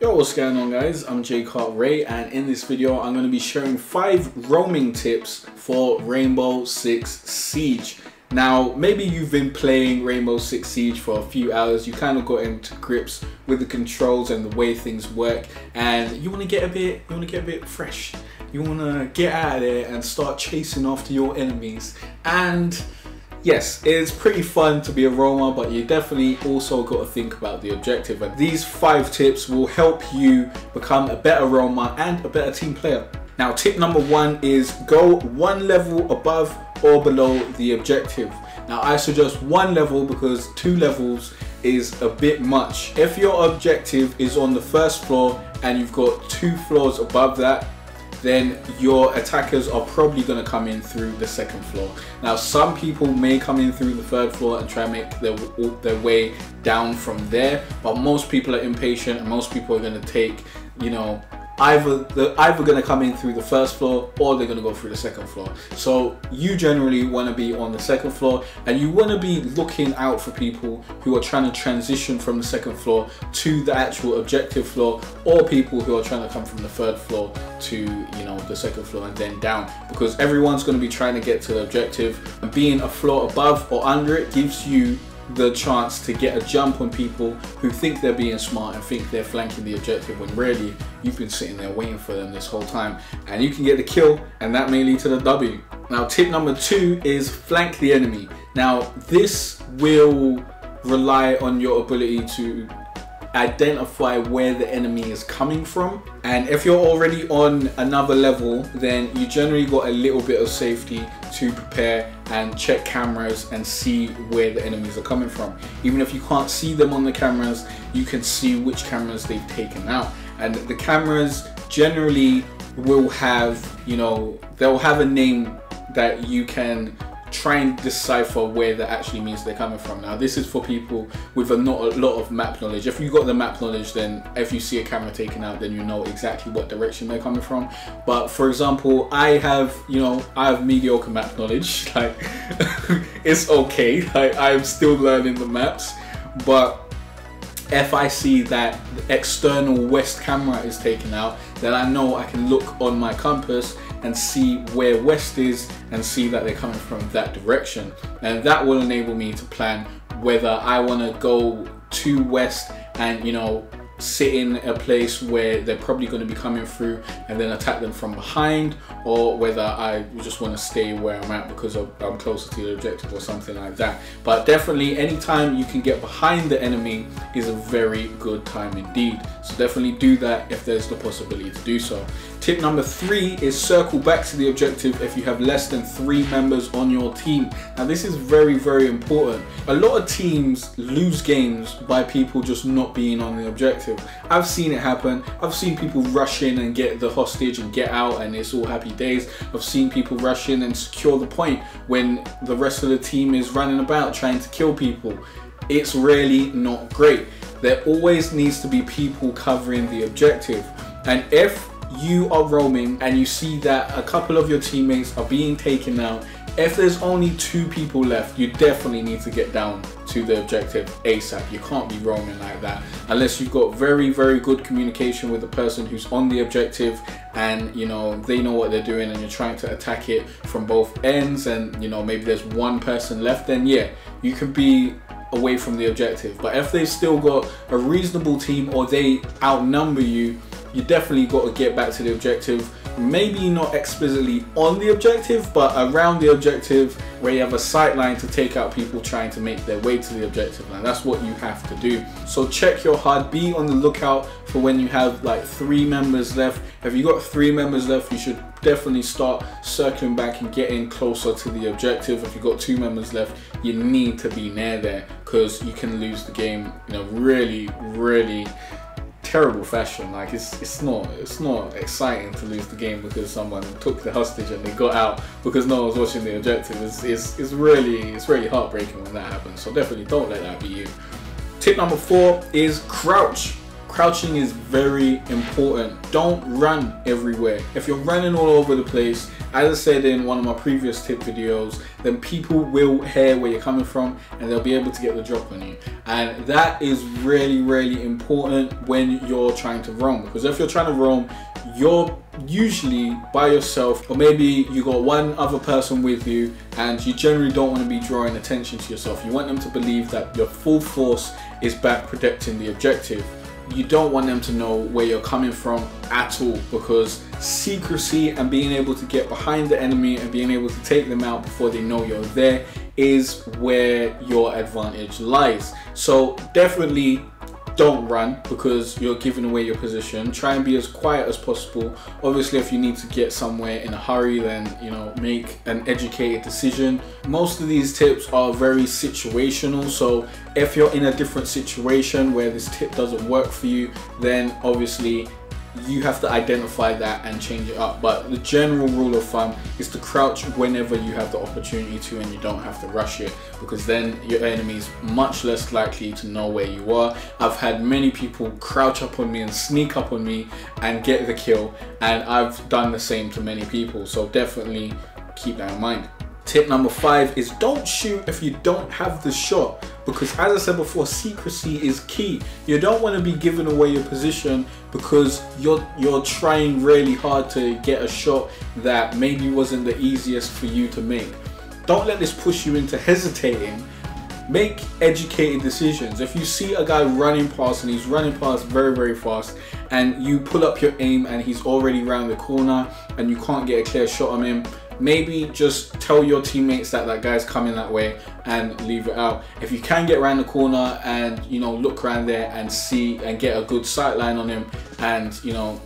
Yo, what's going on guys? I'm Cartere, and in this video I'm going to be sharing 5 roaming tips for Rainbow Six Siege. Now, maybe you've been playing Rainbow Six Siege for a few hours, you kind of got into grips with the controls and the way things work, and you want to get a bit fresh. You want to get out of there and start chasing after your enemies. And yes, it's pretty fun to be a roamer, but you definitely also got to think about the objective. And these 5 tips will help you become a better roamer and a better team player. Now, tip number 1 is go 1 level above or below the objective. Now, I suggest 1 level because 2 levels is a bit much. If your objective is on the 1st floor and you've got 2 floors above that, then your attackers are probably going to come in through the 2nd floor. Now, some people may come in through the 3rd floor and try and make their way down from there, but most people are impatient and most people are going to take, you know, they're either going to come in through the 1st floor or they're going to go through the 2nd floor. So you generally want to be on the 2nd floor, and you want to be looking out for people who are trying to transition from the 2nd floor to the actual objective floor, or people who are trying to come from the 3rd floor to, you know, the 2nd floor and then down, because everyone's going to be trying to get to the objective, and being a floor above or under it gives you the chance to get a jump on people who think they're being smart and think they're flanking the objective, when really you've been sitting there waiting for them this whole time, and you can get the kill, and that may lead to the W. Now, tip number 2 is flank the enemy. Now, this will rely on your ability to identify where the enemy is coming from, and if you're already on another level, then you generally got a little bit of safety to prepare and check cameras and see where the enemies are coming from. Even if you can't see them on the cameras, you can see which cameras they've taken out, and the cameras generally will have, you know, they'll have a name that you can try and decipher where that actually means they're coming from. Now, this is for people with not a lot of map knowledge. If you've got the map knowledge, then if you see a camera taken out, then you know exactly what direction they're coming from. But for example, I have mediocre map knowledge. Like, it's okay. Like, I'm still learning the maps, but if I see that the external west camera is taken out, then I know I can look on my compass and see where west is and see that they're coming from that direction. And that will enable me to plan whether I want to go to west and, you know, sit in a place where they're probably going to be coming through and then attack them from behind, or whether I just want to stay where I'm at because I'm closer to the objective or something like that. But definitely, anytime you can get behind the enemy is a very good time indeed. So definitely do that if there's the possibility to do so. Tip number 3 is circle back to the objective if you have less than 3 members on your team. Now, this is very, very important. A lot of teams lose games by people just not being on the objective. I've seen it happen. I've seen people rush in and get the hostage and get out, and it's all happy days. I've seen people rush in and secure the point when the rest of the team is running about trying to kill people. It's really not great. There always needs to be people covering the objective, and if you are roaming and you see that a couple of your teammates are being taken out, if there's only 2 people left, you definitely need to get down to the objective ASAP. You can't be roaming like that unless you've got very, very good communication with the person who's on the objective, and, you know, they know what they're doing and you're trying to attack it from both ends, and, you know, maybe there's 1 person left, then yeah, you can be away from the objective. But if they've still got a reasonable team or they outnumber you, you definitely got to get back to the objective. Maybe not explicitly on the objective, but around the objective where you have a sight line to take out people trying to make their way to the objective. Now, that's what you have to do. So check your HUD, be on the lookout for when you have like 3 members left. If you got 3 members left, you should definitely start circling back and getting closer to the objective. If you've got 2 members left, you need to be near there, because you can lose the game in a really, really terrible fashion. Like, it's not exciting to lose the game because someone took the hostage and they got out because no one's watching the objective. It's really heartbreaking when that happens. So definitely don't let that be you. Tip number 4 is crouch. crouching is very important. Don't run everywhere. If you're running all over the place, as I said in one of my previous tip videos, then people will hear where you're coming from and they'll be able to get the drop on you. And that is really, really important when you're trying to roam, because if you're trying to roam, you're usually by yourself, or maybe you got one other person with you, and you generally don't want to be drawing attention to yourself. You want them to believe that your full force is back protecting the objective. You don't want them to know where you're coming from at all, because secrecy and being able to get behind the enemy and being able to take them out before they know you're there is where your advantage lies. So definitely don't run, because you're giving away your position. Try and be as quiet as possible. Obviously, if you need to get somewhere in a hurry, then make an educated decision. Most of these tips are very situational, so if you're in a different situation where this tip doesn't work for you, then obviously you have to identify that and change it up. But the general rule of thumb is to crouch whenever you have the opportunity to, and you don't have to rush it, because then your enemy is much less likely to know where you are. I've had many people crouch up on me and sneak up on me and get the kill, and I've done the same to many people, so definitely keep that in mind. Tip number 5 is don't shoot if you don't have the shot, because as I said before, secrecy is key. You don't want to be giving away your position because you're trying really hard to get a shot that maybe wasn't the easiest for you to make. Don't let this push you into hesitating. Make educated decisions. If you see a guy running past and he's running past very, very fast, and you pull up your aim and he's already around the corner and you can't get a clear shot on him, maybe just tell your teammates that that guy's coming that way and leave it out. If you can get around the corner and look around there and see and get a good sight line on him, and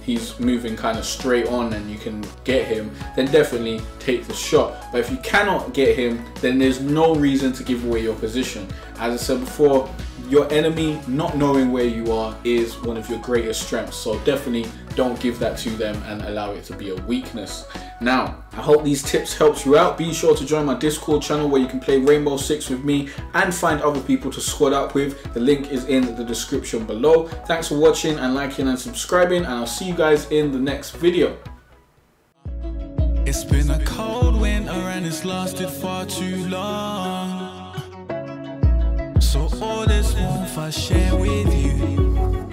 he's moving kind of straight on and you can get him, then definitely take the shot. But if you cannot get him, then there's no reason to give away your position. As I said before, your enemy not knowing where you are is one of your greatest strengths, so definitely don't give that to them and allow it to be a weakness. Now, I hope these tips helped you out. Be sure to join my Discord channel where you can play Rainbow Six with me and find other people to squad up with. The link is in the description below. Thanks for watching and liking and subscribing, and I'll see you guys in the next video. It's been a cold winter and it's lasted far too long, so all this warmth I share with you.